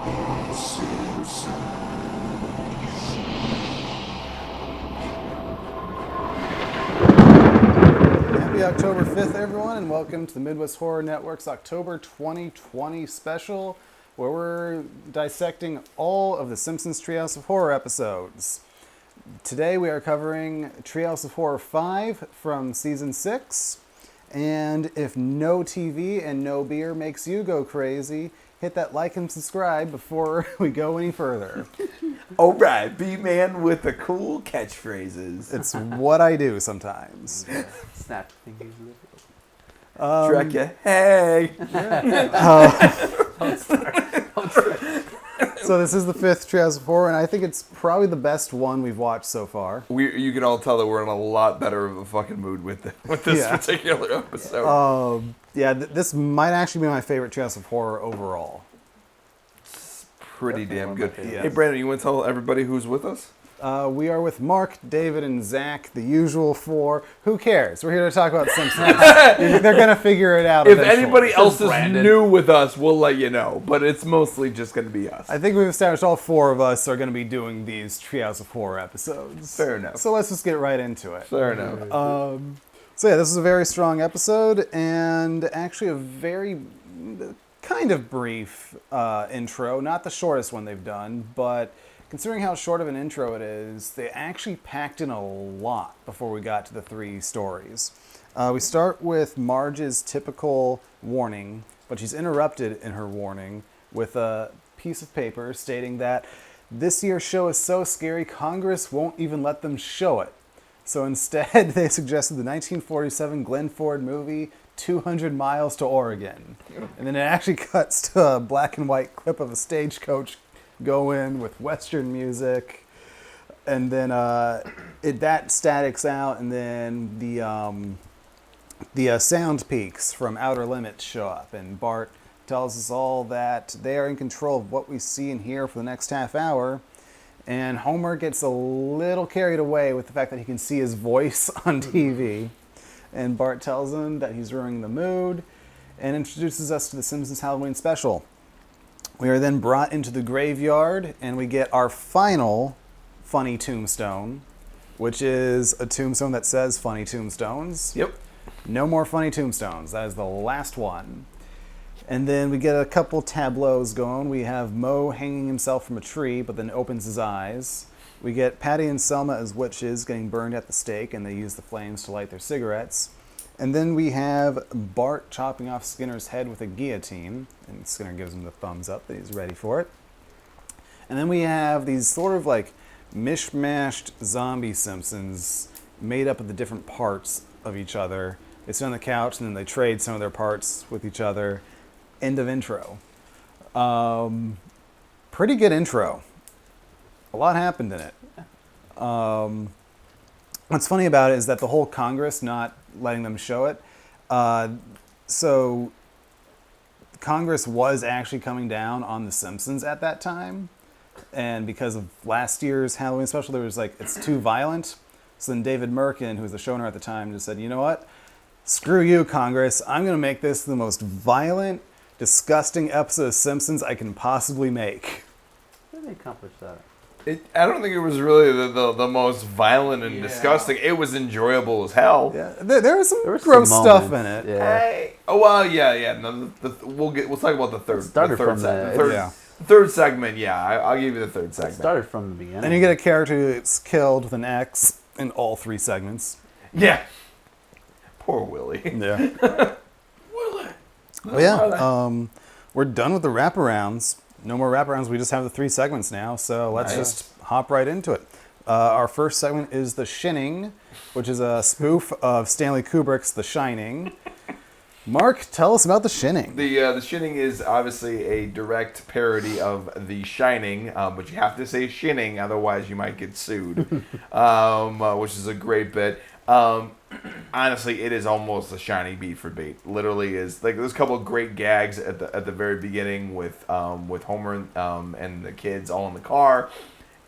Happy October 5th, everyone, and welcome to the Midwest Horror Network's October 2020 special, where we're dissecting all of the Simpsons Treehouse of Horror episodes. Today we are covering Treehouse of Horror 5 from Season 6, and if no TV and no beer makes you go crazy, hit that like and subscribe before we go any further. All right, B-Man with the cool catchphrases. It's what I do sometimes. Snap fingers. Dracula, hey! So this is the 5th Treehouse of Horror, and I think it's probably the best one we've watched so far. You can all tell that we're in a lot better of a fucking mood with this particular episode. This might actually be my favorite Treehouse of Horror overall. It's pretty damn good. Yeah. Hey, Brandon, you want to tell everybody who's with us? We are with Mark, David, and Zach, the usual four. Who cares? We're here to talk about Simpsons. They're going to figure it out If eventually. anybody else is Brandon. new with us, we'll let you know. But it's mostly just going to be us. I think we've established all four of us are going to be doing these Treehouse of Horror episodes. Fair enough. So let's just get right into it. Fair enough. This is a very strong episode, and actually a very kind of brief intro. Not the shortest one they've done, but considering how short of an intro it is, they actually packed in a lot before we got to the three stories. We start with Marge's typical warning, but she's interrupted in her warning with a piece of paper stating that this year's show is so scary, Congress won't even let them show it. So instead, they suggested the 1947 Glenn Ford movie, 200 Miles to Oregon. And then it actually cuts to a black and white clip of a stagecoach go in with Western music. And then that statics out, and then the sound peaks from Outer Limits show up. And Bart tells us all that they are in control of what we see and hear for the next half hour. And Homer gets a little carried away with the fact that he can see his voice on TV. And Bart tells him that he's ruining the mood and introduces us to the Simpsons Halloween special. We are then brought into the graveyard, and we get our final funny tombstone, which is a tombstone that says funny tombstones. Yep. No more funny tombstones. That is the last one. And then we get a couple tableaus going. We have Moe hanging himself from a tree, but then opens his eyes. We get Patty and Selma as witches getting burned at the stake, and they use the flames to light their cigarettes. And then we have Bart chopping off Skinner's head with a guillotine, and Skinner gives him the thumbs up that he's ready for it. And then we have these sort of like mishmashed zombie Simpsons made up of the different parts of each other. They sit on the couch, and then they trade some of their parts with each other. End of intro. Pretty good intro. A lot happened in it. What's funny about it is that the whole Congress not letting them show it. So Congress was actually coming down on The Simpsons at that time. And because of last year's Halloween special, there was like, it's too violent. So then David Merkin, who was the showrunner at the time, just said, you know what? Screw you, Congress. I'm going to make this the most violent, disgusting episode of Simpsons I can possibly make. How did they accomplish that? I don't think it was really the most violent and disgusting. It was enjoyable as hell. Yeah, there was some There were gross some stuff in moments, it. Yeah. Oh well, yeah. No, we'll talk about the third. started the third from segment. the- Third segment. Yeah, I'll give you the third It segment. started from the beginning. And you get a character who's killed with an X in all three segments. Yeah. Poor Willie. Yeah. Willie. Well, yeah. We're done with the wraparounds. No more wraparounds. We just have the three segments now. So let's just hop right into it. Our first segment is The Shinning, which is a spoof of Stanley Kubrick's The Shining. Mark, tell us about The Shinning. The Shinning is obviously a direct parody of The Shining, but you have to say Shinning, otherwise you might get sued, which is a great bit. Honestly, it is almost a Shining beat for beat. Literally is like there's a couple of great gags at the very beginning with Homer and the kids all in the car,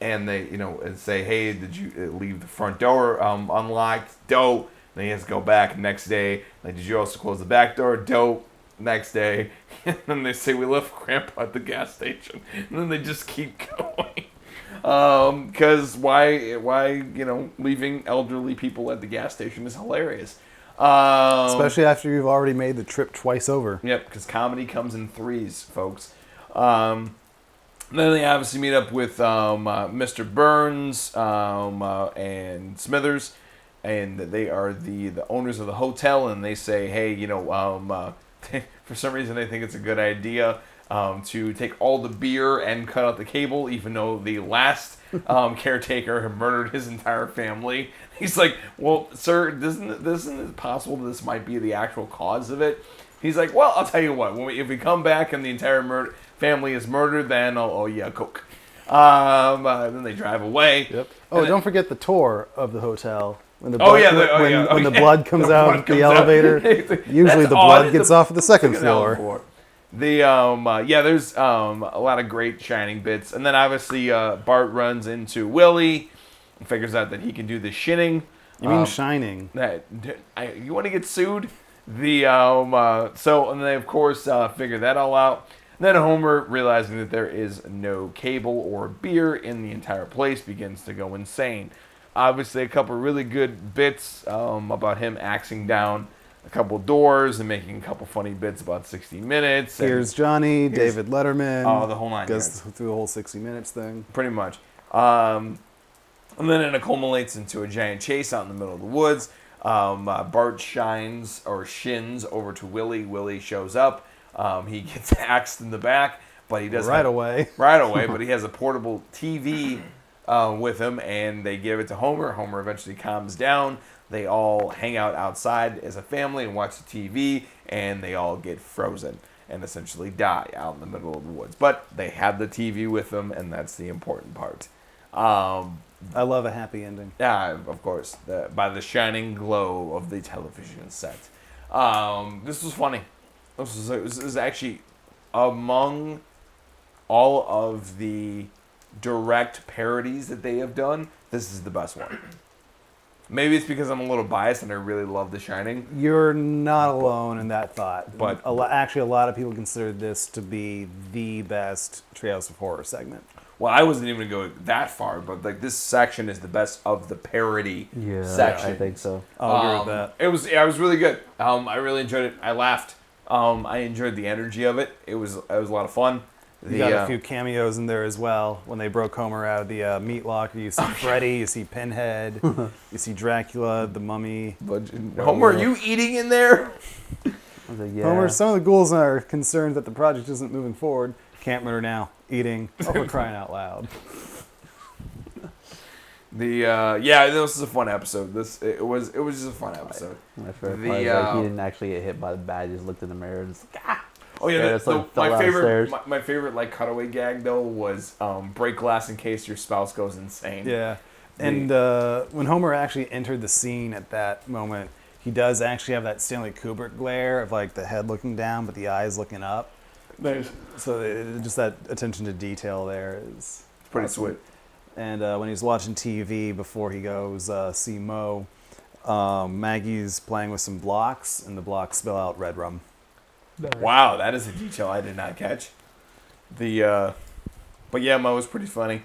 and they and say, hey, did you leave the front door unlocked? Dope. Then he has to go back next day. Like, did you also close the back door? Dope. next day, and then they say we left Grandpa at the gas station, and then they just keep going. Because why leaving elderly people at the gas station is hilarious. Especially after you've already made the trip twice over. Yep, because comedy comes in threes, folks. Then they obviously meet up with Mr. Burns and Smithers, and they are the owners of the hotel, and they say, hey, for some reason they think it's a good idea to take all the beer and cut out the cable, even though the last caretaker had murdered his entire family. He's like, well, sir, isn't it possible this might be the actual cause of it? He's like, well, I'll tell you what. If we come back and the entire family is murdered, then I'll owe you a Coke. Then they drive away. Yep. Oh, don't forget the tour of the hotel. When the blood, the blood comes out of the elevator, usually the blood gets off at the second floor. There's a lot of great Shining bits, and then obviously Bart runs into Willie and figures out that he can do the shinning. You mean Shining? You want to get sued? And they of course figure that all out. And then Homer, realizing that there is no cable or beer in the entire place, begins to go insane. Obviously, a couple really good bits about him axing down a couple doors and making a couple funny bits about 60 Minutes. Here's Johnny, David Letterman. Oh, the whole nine. Goes through the whole 60 Minutes thing. Pretty much. And then it culminates into a giant chase out in the middle of the woods. Bart shins over to Willie. Willie shows up. He gets axed in the back, but he doesn't. Right away, but he has a portable TV with him, and they give it to Homer. Homer eventually calms down. They all hang out outside as a family and watch the TV, and they all get frozen and essentially die out in the middle of the woods. But they have the TV with them, and that's the important part. I love a happy ending. Yeah, of course. By the shining glow of the television set. This was funny. This was actually among all of the direct parodies that they have done, this is the best one. Maybe it's because I'm a little biased and I really love The Shining. You're not alone in that thought. But actually, a lot of people consider this to be the best Treehouse of Horror segment. Well, I wasn't even going to go that far, but this section is the best of the parody section. I think so. I'll agree with that. It was really good. I really enjoyed it. I laughed. I enjoyed the energy of it. It was a lot of fun. You got a few cameos in there as well. When they broke Homer out of the meat locker, you see Freddy, you see Pinhead, you see Dracula, the Mummy. Homer, are you eating in there? I was like, yeah. Homer, some of the ghouls are concerned that the project isn't moving forward. Can't murder now. Eating. Oh, we're crying out loud. This was a fun episode. It was just a fun episode. My favorite part is he didn't actually get hit by the bat. He just looked in the mirror and was like, ah! Oh yeah, my favorite cutaway gag though was break glass in case your spouse goes insane. Yeah, and when Homer actually entered the scene at that moment, he does actually have that Stanley Kubrick glare of the head looking down, but the eyes looking up. Nice. So just that attention to detail there is pretty awesome. sweet. And when he's watching TV before he goes see Mo, Maggie's playing with some blocks, and the blocks spill out red rum. Wow, that is a detail I did not catch. But yeah, Mo was pretty funny.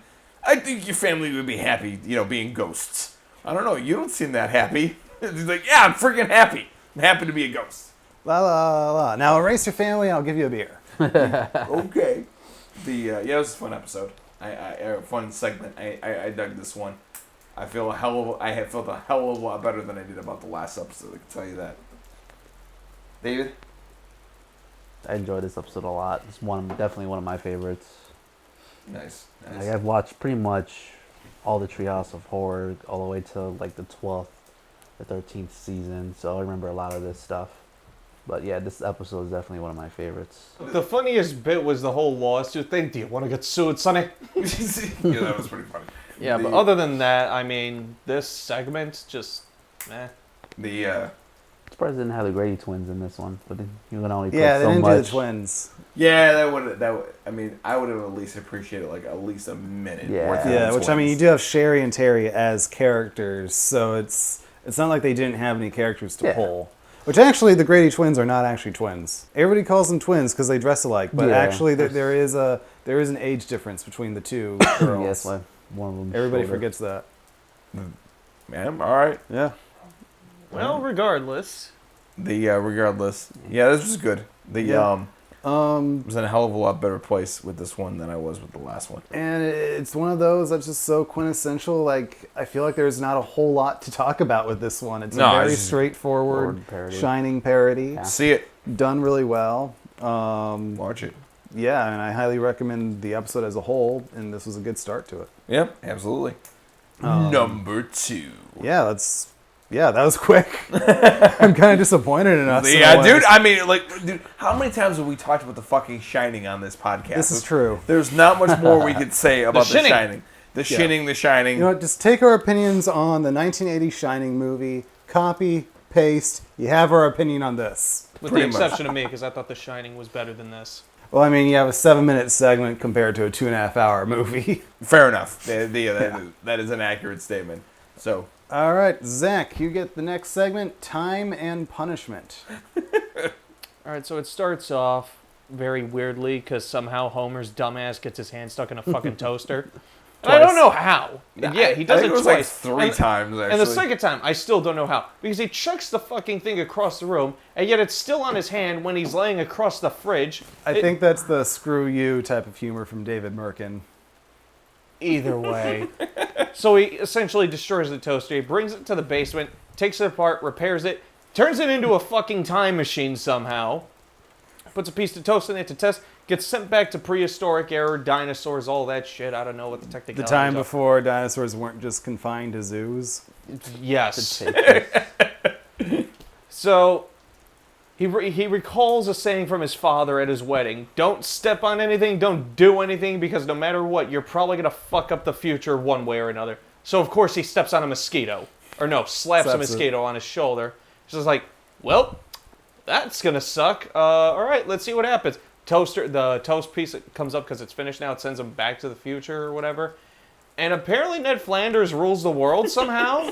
I think your family would be happy, being ghosts. I don't know, you don't seem that happy. He's like, yeah, I'm freaking happy. I'm happy to be a ghost. La la la. Now erase your family, I'll give you a beer. Okay. It was a fun episode. A fun segment. I dug this one. I felt a hell of a lot better than I did about the last episode. I can tell you that. David? I enjoyed this episode a lot. It's definitely one of my favorites. Nice. I've watched pretty much all the Treehouse of Horror all the way to the 12th or 13th season, so I remember a lot of this stuff. But yeah, this episode is definitely one of my favorites. The funniest bit was the whole lawsuit thing. Do you want to get sued, Sonny? Yeah, that was pretty funny. Yeah, but other than that, I mean, this segment just, Surprised they didn't have the Grady twins in this one, but you can only put they so didn't much. do the twins. Yeah, I would have at least appreciated at least a minute. Worth of Which twins. you do have Sherry and Terry as characters, so it's not like they didn't have any characters to pull. Which actually, the Grady twins are not actually twins. Everybody calls them twins because they dress alike, but Yeah. actually, there is an age difference between the two girls. Yes, like one of them. Everybody forgets that. Man, all right. Yeah. Well, regardless. Regardless, yeah, this was good. Yeah. Was in a hell of a lot better place with this one than I was with the last one. And it's one of those that's just so quintessential. Like, I feel like there's not a whole lot to talk about with this one. It's a very just straightforward, parody. Shining parody. Yeah. See it, Done really well. watch it. Yeah, and I highly recommend the episode as a whole, and this was a good start to it. Yep, absolutely. Number 2. Yeah, that was quick. I'm kind of disappointed in us. in a Yeah, way. dude. I mean, dude, how many times have we talked about the fucking Shining on this podcast? This is true. There's not much more we could say about the Shinning. Shining. The Shining. You know what? Just take our opinions on the 1980 Shining movie, copy, paste. You have our opinion on this. With Pretty the much. exception of me, because I thought The Shining was better than this. Well, I mean, you have a 7-minute segment compared to a 2.5-hour movie. Fair enough. That is an accurate statement. So, All right, Zach, you get the next segment, Time and Punishment. All right, so it starts off very weirdly because somehow Homer's dumbass gets his hand stuck in a fucking toaster. And I don't know how. Yeah, he does I think it it was twice. like 3 times, actually. And the second time, I still don't know how. Because he chucks the fucking thing across the room, and yet it's still on his hand when he's laying across the fridge. I think that's the screw you type of humor from David Merkin. Either way. So he essentially destroys the toaster. He brings it to the basement, takes it apart, repairs it, turns it into a fucking time machine somehow, puts a piece of toast in it to test, gets sent back to prehistoric era, dinosaurs, all that shit. I don't know what the The technicalities time are. before dinosaurs weren't just confined to zoos. Yes. So he recalls a saying from his father at his wedding: don't step on anything, don't do anything, because no matter what, you're probably going to fuck up the future one way or another. So of course he steps on a mosquito. Or no, slaps a Slaps it. mosquito on his shoulder. He's just like, well, that's going to suck. All right, let's see what happens. The toast piece comes up because it's finished now. It sends him back to the future or whatever. And apparently Ned Flanders rules the world somehow.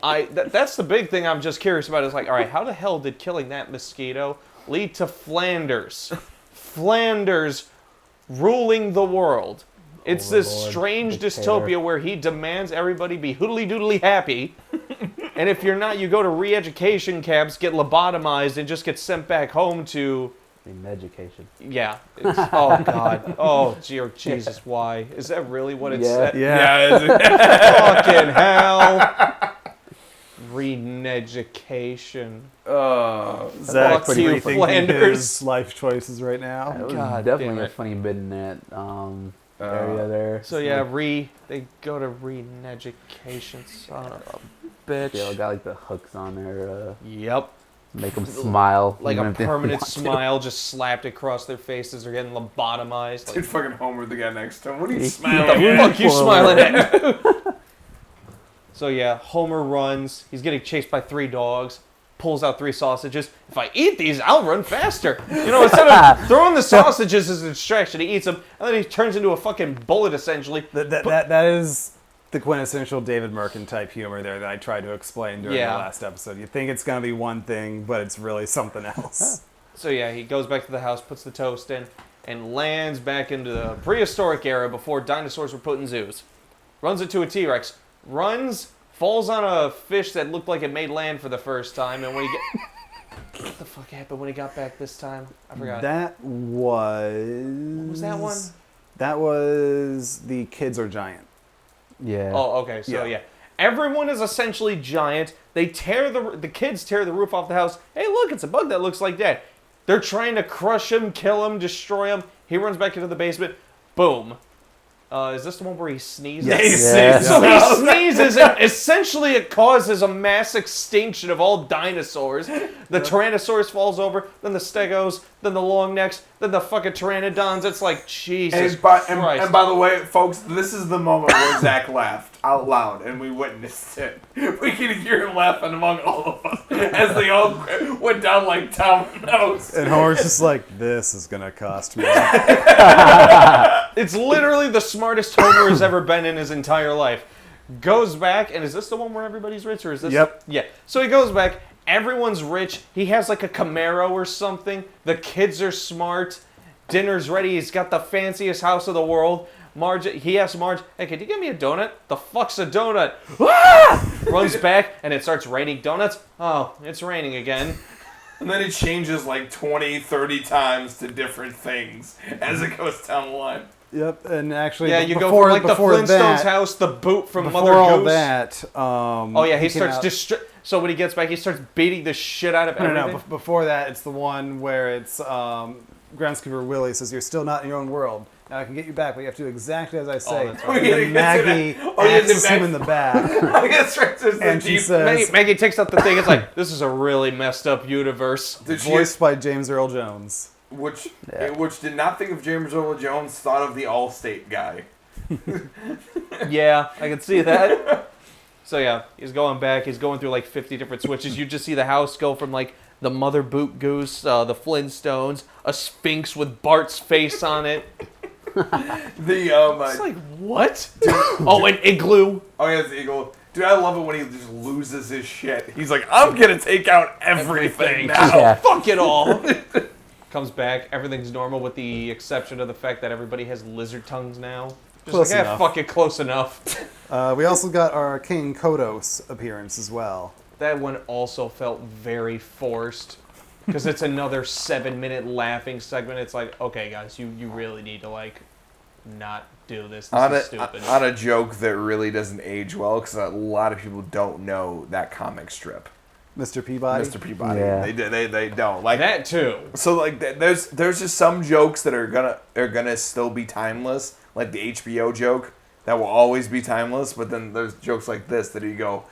That's the big thing I'm just curious about. Is like, all right, how the hell did killing that mosquito lead to Flanders? Flanders ruling the world. It's this Overlord, strange dictator. dystopia where he demands everybody be hoodly-doodly happy. And if you're not, you go to re-education camps, get lobotomized, and just get sent back home to... In education. Yeah. Oh, God. Oh, Jesus, why? Is that really what it Yeah. said? Yeah. Fucking hell. Re-education. Zach's Fuck you, rethinking Flanders. his life choices right now. That was God definitely damn a it. funny bit in that area there. So yeah, they go to re-education. Son of a bitch. They all got like the hooks on there, Yep. make them smile. Like even a if they don't permanent want to. smile just slapped across their faces. They're getting lobotomized. Dude, Like, fucking Homer, the guy next to him. What are you Yeah. smiling the at? fuck you smiling at? So yeah, Homer runs. He's getting chased by 3 dogs. Pulls out 3 sausages. If I eat these, I'll run faster. You know, instead of throwing the sausages as a distraction, he eats them, and then he turns into a fucking bullet, essentially. That is the quintessential David Merkin type humor there that I tried to explain during Yeah. the last episode. You think it's going to be one thing, but it's really something else. So yeah, he goes back to the house, puts the toast in, and lands back into the prehistoric era before dinosaurs were put in zoos. Runs into a T-Rex. Runs, falls on a fish that looked like it made land for the first time, and when he what the fuck happened when he got back this time? I forgot. That was... What was that one? That was The Kids Are Giant. Yeah. Oh, okay. So yeah. Everyone is essentially giant. They tear the kids tear the roof off the house. Hey, look, it's a bug that looks like that. They're trying to crush him, kill him, destroy him. He runs back into the basement. Boom. Is this the one where he sneezes? Yeah. So he sneezes, and essentially it causes a mass extinction of all dinosaurs. The Tyrannosaurus falls over, then the Stegos, then the long necks, then the fucking Pteranodons. It's like, Jesus Christ. And by the way, folks, this is the moment where Zach laughed out loud, and we witnessed it. We could hear him laughing among all of us as they all went down like dominoes. And Homer's just like, this is going to cost me. It's literally the smartest Homer has ever been in his entire life. Goes back, and is this the one where everybody's rich, or is this? Yep. Yeah. So he goes back, Everyone's rich. He has like a Camaro or something. The kids are smart. Dinner's ready. He's got the fanciest house of the world. He asks Marge, hey, could you give me a donut? The fuck's a donut? Ah! Runs back, and it starts raining donuts. Oh, it's raining again. And then it changes like 20, 30 times to different things as it goes down the line. Yep, and actually, Yeah, you go before, from like the before Flintstones that, house, the boot from before Mother all Goose. that, Oh yeah, he came starts out- so when he gets back, he starts beating the shit out of everything. No. Before that, it's the one where it's groundskeeper Willie says, "You're still not in your own world. Now I can get you back, but you have to do exactly as I say." that's right. And Maggie axes him in the back, I guess right there's the and she Jeep. says, Maggie takes out the thing. It's like, this is a really messed up universe. Did she- voiced by James Earl Jones. which Yeah. which did not think of James Earl Jones, thought of the Allstate guy. Yeah, I can see that. So yeah, he's going back. He's going through like 50 different switches. You just see the house go from like the Mother Boot Goose, the Flintstones, a Sphinx with Bart's face on it. It's like, what? Oh, an igloo. Oh yeah, it's the Eagle. Dude, I love it when he just loses his shit. He's like, I'm gonna take out everything now. Yeah. Fuck it all. Comes back, everything's normal with the exception of the fact that everybody has lizard tongues now. Just Close like, enough. fuck it, close enough. We also got our King Kodos appearance as well. That one also felt very forced. Because it's another 7-minute laughing segment. It's like, okay, guys, you really need to, like, not do this. This is stupid. On a joke that really doesn't age well, because a lot of people don't know that comic strip. Mr. Peabody. Mr. Peabody. Yeah. They don't. Like That, too. So like there's just some jokes that are gonna still be timeless, like the HBO joke that will always be timeless. But then there's jokes like this that you go,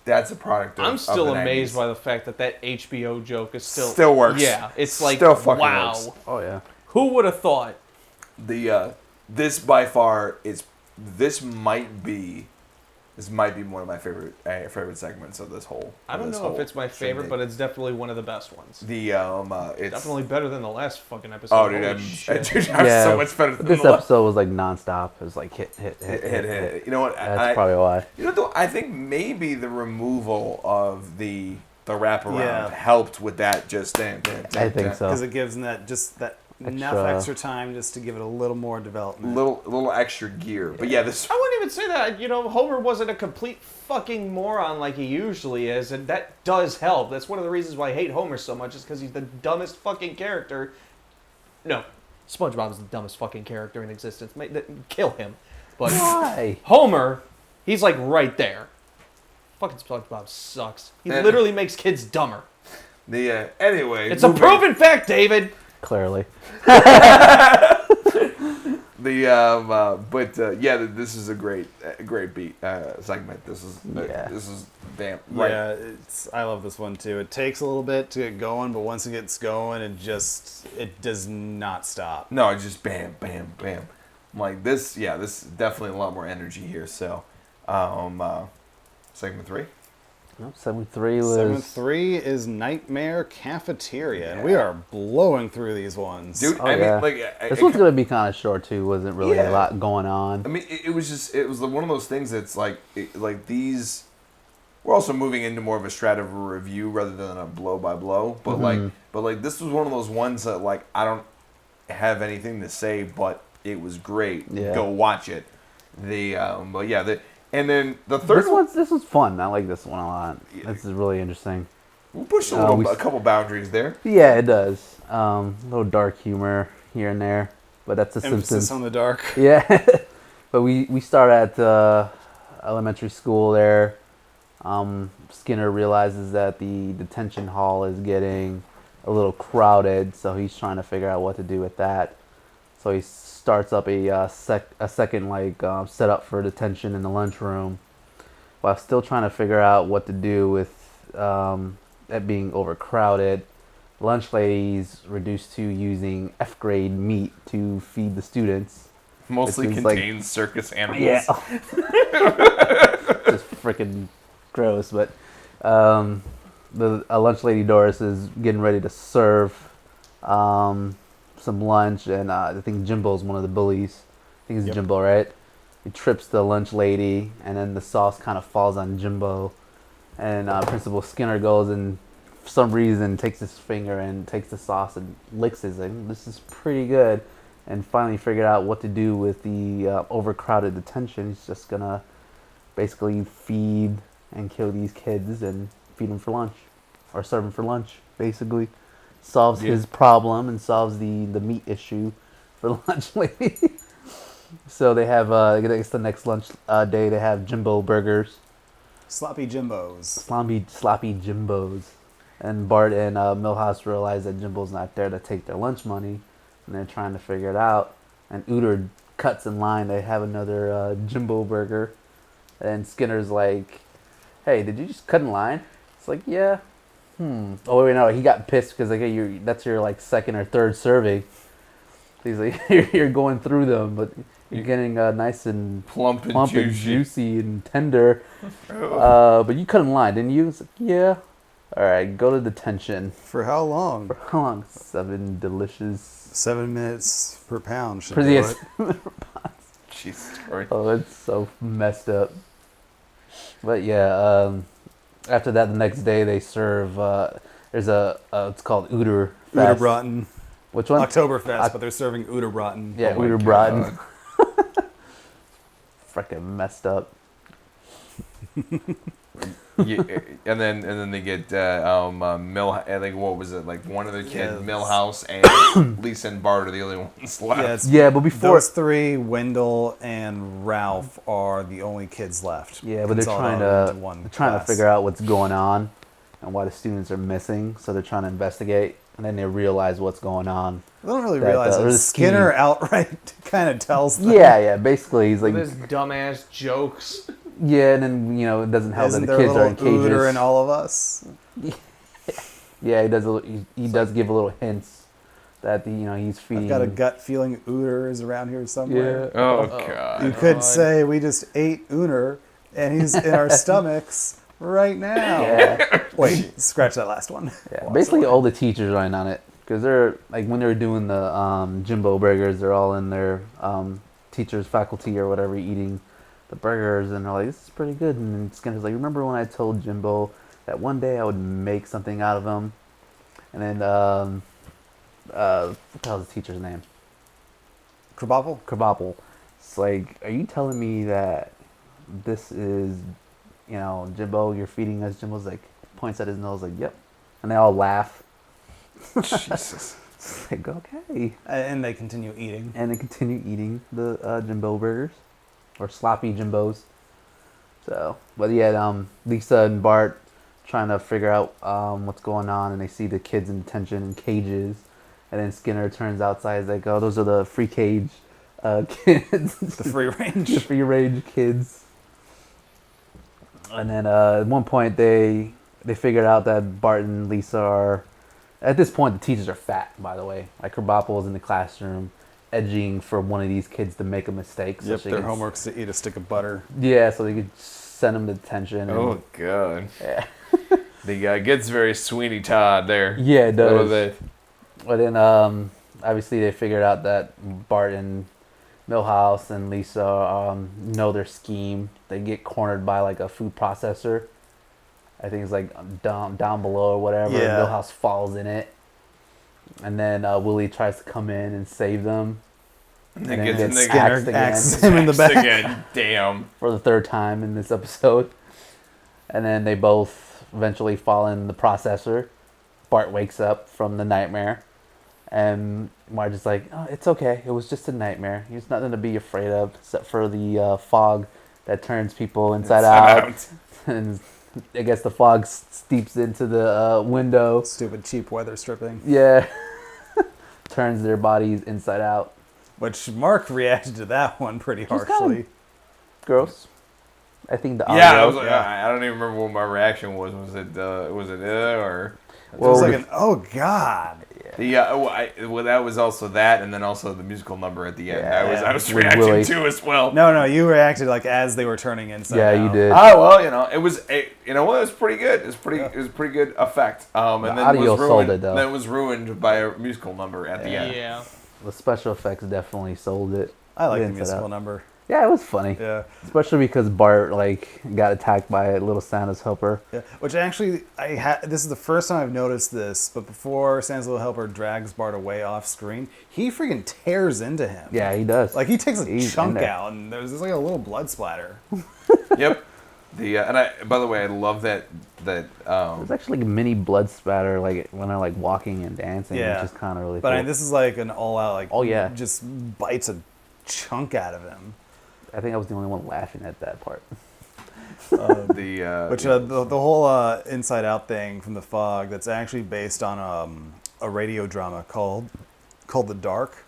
that's a product of I'm still of the amazed 90s. by the fact that that HBO joke is Still works. Yeah, it's like, Still fucking wow. works. Oh yeah. Who would have thought? The this by far is this might be one of my favorite segments of this whole. I don't know if it's my favorite, but it's definitely one of the best ones. the it's Definitely better than the last fucking episode. Oh, dude, Holy I'm shit. so much better than This the episode was like nonstop. It was like hit. hit. You know what? That's probably why. You know, though, I think maybe the removal of the wraparound Yeah. helped with that. Just I think so. Because it gives them that enough extra time just to give it a little more development. Little extra gear. But yeah, this. I wouldn't even say that. You know, Homer wasn't a complete fucking moron like he usually is, and that does help. That's one of the reasons why I hate Homer so much, is because he's the dumbest fucking character. No, SpongeBob is the dumbest fucking character in existence. Kill him. But Why? Homer, he's like right there. Fucking SpongeBob sucks. He literally makes kids dumber. The anyway. It's a proven fact, David. Clearly. This is a great beat segment. This is damn right. Yeah, I love this one too. It takes a little bit to get going, but once it gets going, it does not stop. No, it's just bam, bam, bam. I'm like this. Yeah, this is definitely a lot more energy here. So, segment 3. Nope, 7-3 was. Segment 3 is Nightmare Cafeteria, and we are blowing through these ones. Dude, Oh, I yeah. mean, like This one's gonna be kind of short too. Wasn't really Yeah. a lot going on. I mean, it was one of those things that's like these. We're also moving into more of a strata of a review rather than a blow by blow. But like this was one of those ones that like I don't have anything to say, but it was great. Yeah. Go watch it. And then the third This one's fun. I like this one a lot. This is really interesting. we pushed a couple boundaries there. Yeah, it does. A little dark humor here and there, but that's the Emphasis Simpsons. on the dark. Yeah, but we start at elementary school there. Skinner realizes that the detention hall is getting a little crowded, so he's trying to figure out what to do with that. So he starts up a second setup for detention in the lunchroom, while still trying to figure out what to do with it being overcrowded. Lunch lady's reduced to using F-grade meat to feed the students. Mostly Which is contains circus animals. Yeah. Just freaking gross. But a lunch lady, Doris, is getting ready to serve some lunch, and I think Jimbo's one of the bullies. I think it's Yep. Jimbo, right? He trips the lunch lady, and then the sauce kind of falls on Jimbo. And Principal Skinner goes and for some reason takes his finger and takes the sauce and licks it. He's like, this is pretty good. And finally figured out what to do with the overcrowded detention. He's just gonna basically feed and kill these kids and feed them for lunch, or serve them for lunch. Basically, solves his problem and solves the meat issue for lunch lady. So they have I guess the next lunch day they have Jimbo burgers, Sloppy Jimbos. sloppy Jimbos, and Bart and Milhouse realize that Jimbo's not there to take their lunch money, and they're trying to figure it out. And Uter cuts in line. They have another Jimbo burger, and Skinner's like, "Hey, did you just cut in line?" It's like, "Yeah." Oh wait, no, he got pissed because like, hey, that's your like second or third serving. He's like, you're going through them, but you're getting nice and Plump and juicy and tender. But you cut in line, didn't you? It's like, yeah. All right, go to detention. For how long? For how long? 7 delicious. 7 minutes per pound should For do the it. Jesus Christ. Oh, it's so messed up. But yeah, after that, the next day they serve. There's it's called Uter Fest. Uderbraten. Which one? Oktoberfest, but they're serving Uderbraten. Yeah, Oh my Uderbraten. God. Freaking messed up. Yeah, and then they get Mill. I think what was it, like one of the kids, Yes. Millhouse and Lisa and Bart are the only ones left. Yeah, it's Yeah, but before. those three, Wendell and Ralph, are the only kids left. Yeah, but they're trying consolidated to into one class. figure out what's going on and why the students are missing. So they're trying to investigate, and then they realize what's going on. They don't really that, realize that there's Skinner outright kind of tells them. Yeah. Basically, he's like, His dumbass jokes. yeah, and then it doesn't help Isn't that the there a kids are little in cages. Uder in all of us? Yeah, he does. He does give a little hints that he's feeding. I've got a gut feeling Uder is around here somewhere. Yeah. Oh God. You could say we just ate Uner and he's in our stomachs right now. Yeah. Wait, scratch that last one. Yeah, Walks basically away. all the teachers are in on it because they're like when they're doing the Jimbo burgers, they're all in their teachers, faculty, or whatever eating the burgers, and they're like, "This is pretty good." And Skinner's like, "Remember when I told Jimbo that one day I would make something out of him?" And then what the hell's the teacher's name? Krabappel? Kabapple. It's like, are you telling me that this is, Jimbo, you're feeding us? Jimbo's like, points at his nose like, yep. And they all laugh. Jesus. It's like, okay. And they continue eating. And they continue eating the Jimbo burgers. Or sloppy Jimbos. So, but yeah, Lisa and Bart trying to figure out what's going on, and they see the kids in detention in cages. And then Skinner turns outside, he's like, oh, those are the free cage kids. The free range. The free range kids. And then at one point they figured out that Bart and Lisa are, at this point the teachers are fat, by the way. Like Krabappel is in the classroom edging for one of these kids to make a mistake. Yep, she their could- homework's to eat a stick of butter. Yeah, so they could send them to detention. And, Oh God. yeah. The gets very Sweeney Todd there. Yeah, it A little does. bit. But then obviously they figured out that Bart and Milhouse and Lisa know their scheme. They get cornered by like a food processor. I think it's like down below or whatever. Yeah. Milhouse falls in it. And then Willie tries to come in and save them. And then then gets gets Skinner Skinner again. axes him in the back. again. Damn. For the third time in this episode. And then they both eventually fall in the processor. Bart wakes up from the nightmare. And Marge is like, oh, it's okay. It was just a nightmare. There's nothing to be afraid of except for the fog that turns people inside out. And I guess the fog steeps into the window. Stupid cheap weather stripping. Yeah. Turns their bodies inside out. Which Mark reacted to that one pretty Just harshly. Gross. I think the Yeah, I audio- was like, yeah. I don't even remember what my reaction was. Was it or? It Well, was like the- an, oh God. Yeah, well, that was also that, and then also the musical number at the end. Yeah, I was with reacting Willie. to as well. No, you reacted like as they were turning inside Yeah, out. you did. Oh well, it was it was pretty good. It was pretty good effect. And The then audio it was sold ruined. it, though. Then it was ruined by a musical number at the end. Yeah. The special effects definitely sold it. I like the Inside musical Out. number. Yeah, it was funny. Yeah. Especially because Bart like got attacked by little Santa's helper. Yeah, which actually, this is the first time I've noticed this, but before Santa's Little Helper drags Bart away off screen, he freaking tears into him. Yeah, he does. Like, he takes a He's in chunk there. out, and there's like a little blood splatter. Yep. By the way, I love that. There's actually like a mini blood spatter like when they're like walking and dancing, Yeah. which is kind of really But cool. I mean, this is like an all-out, like, Oh, yeah. just bites a chunk out of him. I think I was the only one laughing at that part. The whole Inside Out thing from The Fog, that's actually based on a radio drama called The Dark.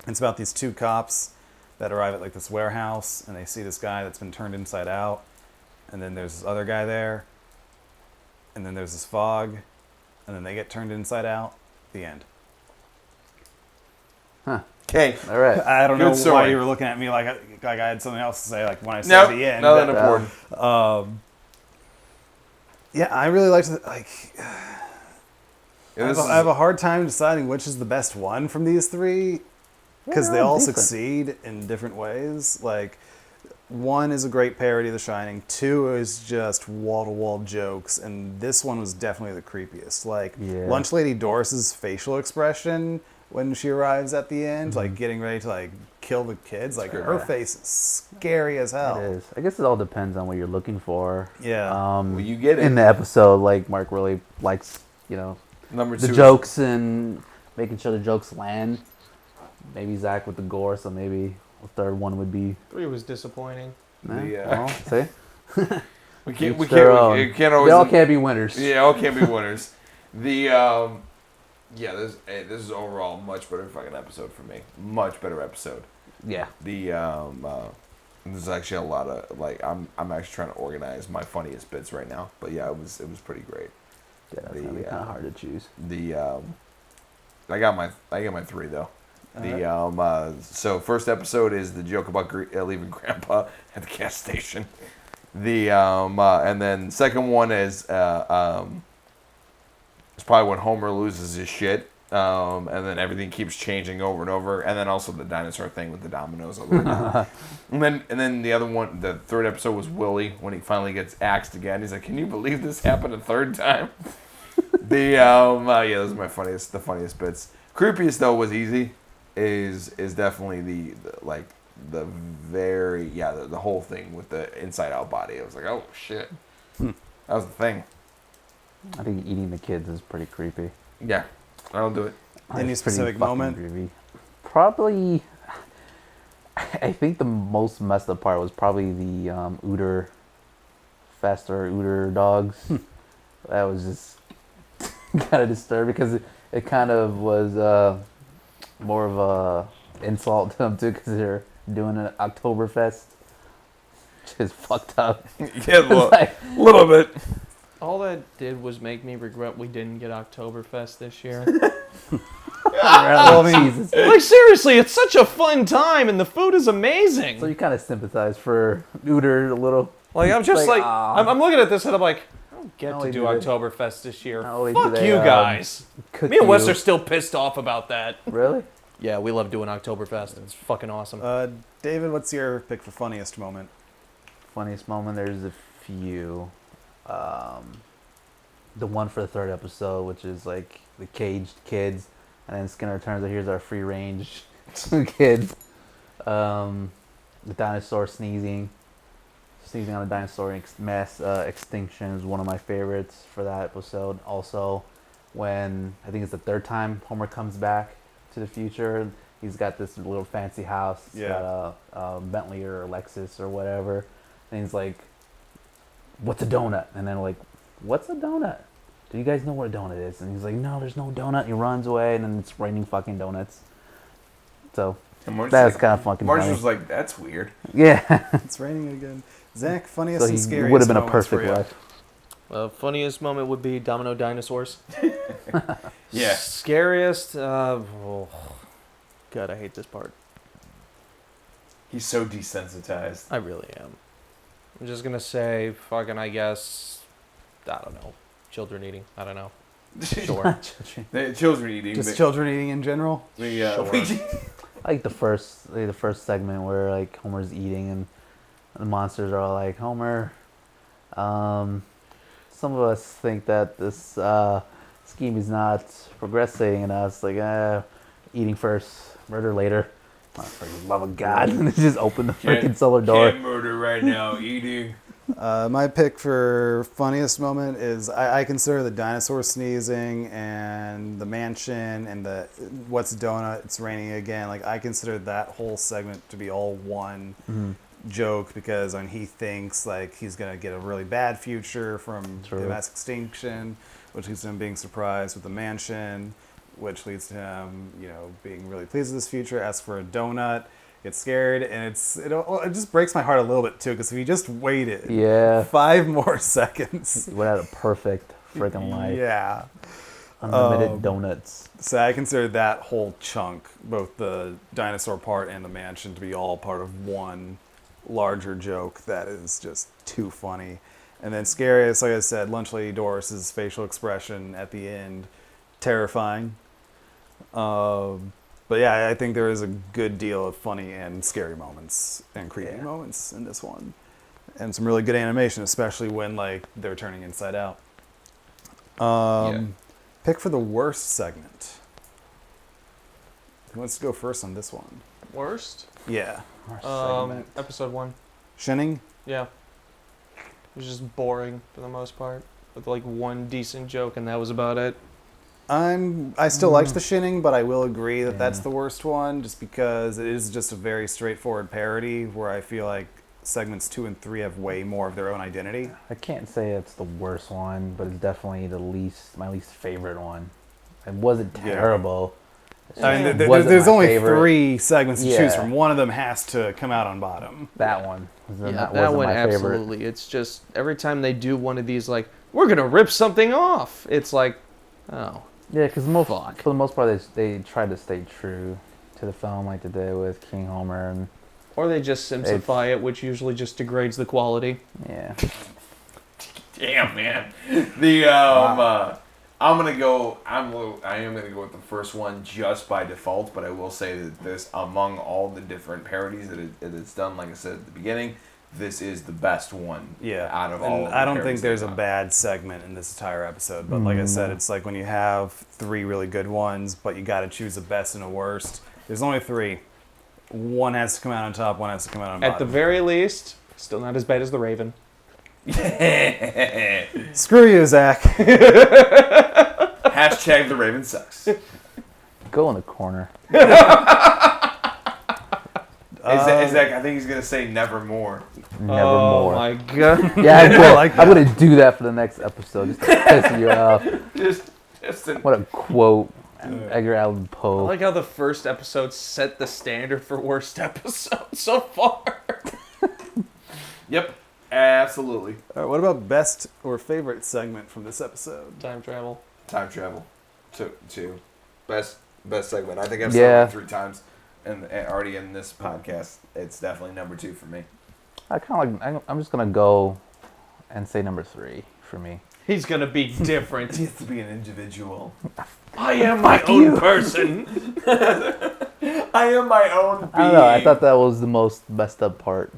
It's about these two cops that arrive at like this warehouse, and they see this guy that's been turned inside out, and then there's this other guy there, and then there's this fog, and then they get turned inside out. The end. Okay. All right. I don't Good know why story. you were looking at me like I had something else to say, like when I said Nope. the end. Nothing but, important. yeah, I really liked it. Like, Yeah, this I have a hard time deciding which is the best one from these three, because Yeah, they all different. succeed in different ways. Like, one is a great parody of The Shining. Two is just wall-to-wall jokes, and this one was definitely the creepiest. Like, Yeah. Lunch Lady Doris's facial expression when she arrives at the end, like getting ready to like kill the kids, like her face is scary as hell. It is. I guess it all depends on what you're looking for. Yeah. well, you get it. In the episode, like Mark really likes, Number the two. jokes and making sure the jokes land. Maybe Zach with the gore, so maybe the third one would be. 3 was disappointing. Well, see, We can't. We Each their can't. own. We can't always. they all can't be winners. Yeah, all can't be winners. This is overall a much better fucking episode for me. Much better episode. Yeah. There's actually a lot of like I'm actually trying to organize my funniest bits right now. But yeah, it was pretty great. Yeah, that's gonna be kind of hard to choose. I got my 3 though. So first episode is the joke about leaving Grandpa at the gas station. And then second one is it's probably when Homer loses his shit. And then everything keeps changing over and over. And then also the dinosaur thing with the dominoes. and then the other one, the third episode was Willie when he finally gets axed again. He's like, "Can you believe this happened a third time?" Those are the funniest bits. Creepiest though was easy. Is definitely the whole thing with the inside out body. I was like, oh shit, that was the thing. I think eating the kids is pretty creepy. Yeah, I don't do it. Any It's pretty specific fucking moment? creepy. Probably, I think the most messed up part was probably the Ooter Fest or Ooter dogs. That was just kind of disturbing because it kind of was more of a insult to them too because they're doing an Oktoberfest. Which is fucked up. Yeah, Like- a little bit. All that did was make me regret we didn't get Oktoberfest this year. I mean, Jesus. Like, seriously, it's such a fun time, and the food is amazing. So you kind of sympathize for Ooter a little. Like, I'm just Like, like, aw. I'm looking at this and I'm like, I don't get Not to only do do they- Oktoberfest this year. not only do Fuck they, you guys. Cook Me and Wes you. are still pissed off about that. Really? Yeah, we love doing Oktoberfest. It's fucking awesome. David, what's your pick for funniest moment? Funniest moment, there's a few. The one for the third episode, which is like the caged kids, and then Skinner turns out here's our free range kids. The dinosaur sneezing on a dinosaur mass extinction is one of my favorites for that episode. Also, when I think it's the third time Homer comes back to the future, he's got this little fancy house. It's got a Bentley or a Lexus or whatever. And he's like, "What's a donut?" And then like, "What's a donut? Do you guys know what a donut is?" And he's like, "No, there's no donut." He runs away, and then it's raining fucking donuts. So that's kind of fucking Marge funny. was like, "That's weird." Yeah. It's raining again. Zach, funniest So and he scariest would have been a moments for perfect you. wife. Funniest moment would be Domino Dinosaurs. Yeah. Scariest, God, I hate this part. He's so desensitized. I really am. I'm just gonna say, fucking, I guess, I don't know, children eating. I don't know. Sure. The children eating. Just children eating in general. We like the first segment where like Homer's eating and the monsters are all like, Homer, some of us think that this scheme is not progressing, and us like, eating first, murder later. Oh, for the love of God! And they just open the freaking cellar door. Can't murder right now. Eating. My pick for funniest moment is I consider the dinosaur sneezing and the mansion and the what's donut, it's raining again. Like I consider that whole segment to be all one joke because when he thinks like he's gonna get a really bad future from the mass extinction, which leads to him being surprised with the mansion, which leads to him, being really pleased with his future, asks for a donut. Get scared, and it just breaks my heart a little bit too, because if he just waited 5 more seconds, he would have a perfect freaking life. Yeah, unlimited donuts. So I consider that whole chunk, both the dinosaur part and the mansion, to be all part of one larger joke that is just too funny. And then scariest, like I said, Lunch Lady Doris's facial expression at the end, terrifying. But yeah, I think there is a good deal of funny and scary moments and creepy moments in this one. And some really good animation, especially when like they're turning inside out. Pick for the worst segment. Who wants to go first on this one? Worst? Yeah. Worst segment. Episode 1. Shinning? Yeah. It was just boring for the most part. With like one decent joke, and that was about it. I still liked the Shinning, but I will agree that that's the worst one, just because it is just a very straightforward parody where I feel like segments 2 and 3 have way more of their own identity. I can't say it's the worst one, but it's definitely my least favorite one. It wasn't terrible. I mean, Wasn't there's my only favorite. 3 segments to choose from. One of them has to come out on bottom. That one. That wasn't one my favorite. absolutely. It's just every time they do one of these, like, we're gonna rip something off. It's like, oh. Yeah, because for the most part, they tried to stay true to the film, like they did with King Homer, and or they just simplify it, which usually just degrades the quality. Yeah. Damn, man. I am gonna go with the first one just by default, but I will say that this, among all the different parodies that it's done, like I said at the beginning, this is the best one. Yeah, out of and all. I don't think there's a bad segment in this entire episode, but like I said, it's like when you have 3 really good ones, but you got to choose a best and a worst. There's only 3. One has to come out on top. One has to come out on bottom. At the very least, still not as bad as the Raven. Screw you, Zach. Hashtag the Raven sucks. Go in the corner. Zach, I think he's gonna say nevermore. Nevermore. Oh my god. Yeah, I will. I'm gonna do that for the next episode, just to piss you off. What a quote, Edgar Allan I Poe. like how the first episode set the standard for worst episode so far. Yep, absolutely. All right, what about best or favorite segment from this episode? Time travel. Time travel. Two. Best segment. I think I've said it 3 times, and already in this podcast, it's definitely number 2 for me. I'm just gonna go and say number 3 for me. He's gonna be different. He has to be an individual. I am my own person. I am my own being. I don't know. I thought that was the most messed up part,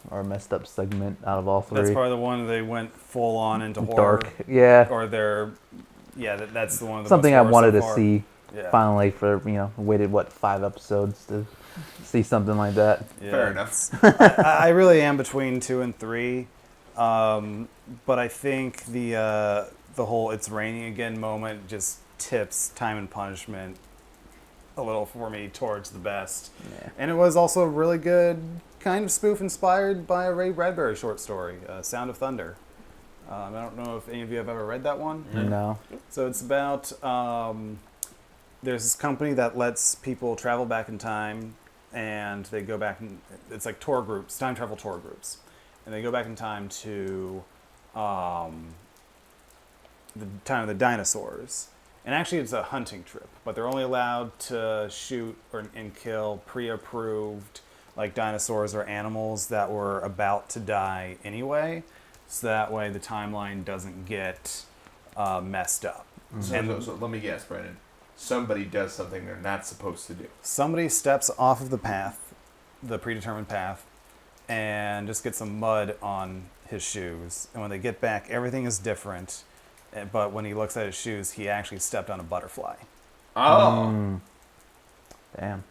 or messed up segment out of all 3. That's probably the one they went full on into horror. Dark. Yeah. Or that's the one of the Something most I horror wanted so to far. see. Yeah. Finally, waited 5 episodes to see something like that. Yeah. Fair enough. I really am between 2 and 3, but I think the whole "it's raining again" moment just tips Time and Punishment a little for me towards the best. Yeah. And it was also a really good kind of spoof inspired by a Ray Bradbury short story, Sound of Thunder. I don't know if any of you have ever read that one. No. So it's about there's this company that lets people travel back in time, and they go back and it's like tour groups, time travel tour groups, and they go back in time to the time of the dinosaurs. And actually, it's a hunting trip, but they're only allowed to shoot and kill pre-approved like dinosaurs or animals that were about to die anyway, so that way the timeline doesn't get messed up. So let me guess, Brendan. somebody does something they're not supposed to do. Somebody steps off of the path, the predetermined path, and just gets some mud on his shoes. And when they get back, everything is different. But when he looks at his shoes, he actually stepped on a butterfly. Oh. Damn.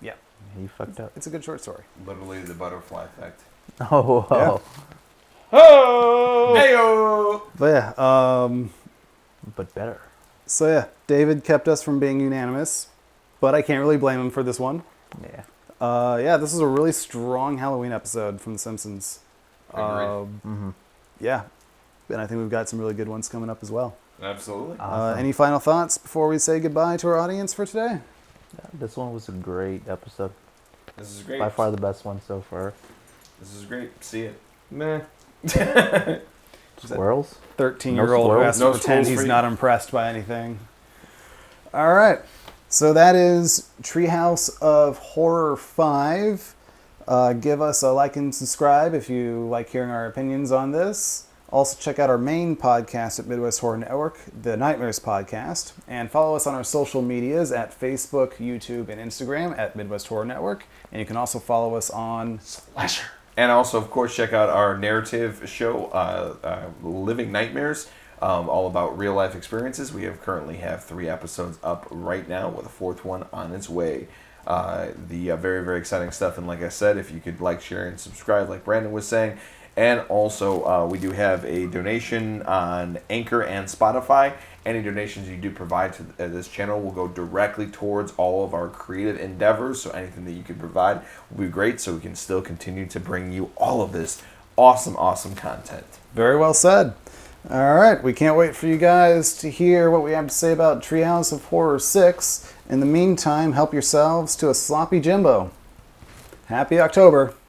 Yeah. He fucked up. It's a good short story. Literally the butterfly effect. Oh. Yeah. Oh! Heyo! But yeah, But better. so yeah, David kept us from being unanimous, but I can't really blame him for this one. Yeah. Yeah, this is a really strong Halloween episode from The Simpsons. Agreed. Yeah, and I think we've got some really good ones coming up as well. Absolutely. Awesome. Any final thoughts before we say goodbye to our audience for today? Yeah, this one was a great episode. This is great. By far the best one so far. This is great. See it. Meh. Squirrels? 13-year-old who has to No pretend squirrels he's for you. not impressed by anything. All right. So that is Treehouse of Horror 5. Give us a like and subscribe if you like hearing our opinions on this. Also, check out our main podcast at Midwest Horror Network, the Nightmares Podcast, and follow us on our social medias at Facebook, YouTube, and Instagram at Midwest Horror Network. And you can also follow us on Slasher. And also, of course, check out our narrative show, Living Nightmares, all about real life experiences. We currently have 3 episodes up right now, with a 4th one on its way. Very, very exciting stuff. And like I said, if you could like, share, and subscribe, like Brandon was saying. And also, we do have a donation on Anchor and Spotify. Any donations you do provide to this channel will go directly towards all of our creative endeavors. So anything that you can provide will be great, so we can still continue to bring you all of this awesome, awesome content. Very well said. All right, we can't wait for you guys to hear what we have to say about Treehouse of Horror 6. In the meantime, help yourselves to a sloppy Jimbo. Happy October.